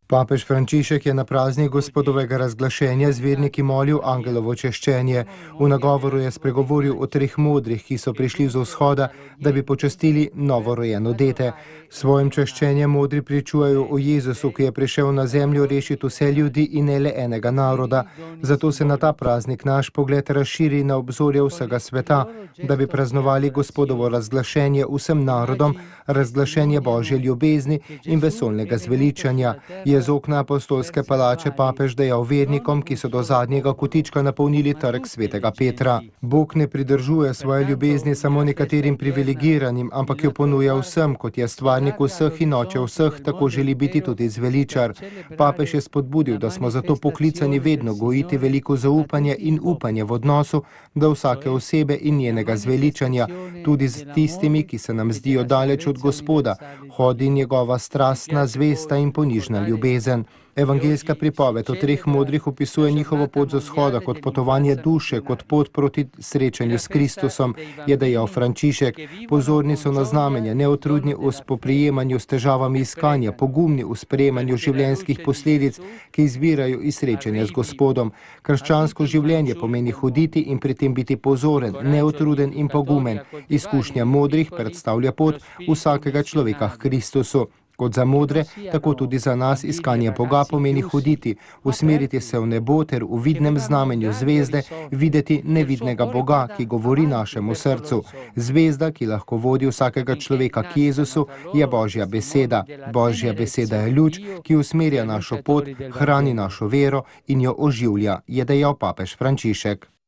Papež Frančišek je na praznik Gospodovega razglašenja z verniki molil angelovo češčenje. V nagovoru je spregovoril o 3 modrih, ki so prišli z vzhoda, da bi počastili novorojeno dete. S svojim češčenjem modri pričujejo o Jezusu, ki je prišel na zemljo rešiti vse ljudi in ne le enega naroda. Zato se na ta praznik naš pogled razširi na obzorje vsega sveta, da bi praznovali Gospodovo razglašenje vsem narodom, razglašenje Božje ljubezni in vesoljnega zveličanja. Je z okna apostolske palače papež dejal vernikom, ki so do zadnjega kotička napolnili trg svetega Petra. Bog ne pridržuje svoje ljubezni samo nekaterim privilegiranim, ampak jo ponuja vsem, kot je stvarnik vseh in oče vseh, tako želi biti tudi zveličar. Papež je spodbudil, da smo zato poklicani vedno gojiti veliko zaupanje in upanje v odnosu do vsake osebe in njenega zveličanja, tudi z tistimi, ki se nam zdijo daleč od Gospoda, hodi njegova strastna, zvesta in ponižna ljubezen. Evangeljska pripoved o 3 modrih opisuje njihovo pot z vzhoda kot potovanje duše, kot pot proti srečanju s Kristusom, je dejal Frančišek. Pozorni so na znamenja, neutrudni v spoprijemanju s težavami iskanja, pogumni v sprejemanju življenjskih posledic, ki izvirajo iz srečanja z Gospodom. Krščansko življenje pomeni hoditi in pri tem biti pozoren, neutruden in pogumen. Izkušnja modrih predstavlja pot vsakega človeka k Kristusu. Kot za modre, tako tudi za nas iskanje Boga pomeni hoditi, usmeriti se v nebo ter v vidnem znamenju zvezde, videti nevidnega Boga, ki govori našemu srcu. Zvezda, ki lahko vodi vsakega človeka k Jezusu, je Božja beseda. Božja beseda je luč, ki usmerja našo pot, hrani našo vero in jo oživlja, je dejal papež Frančišek.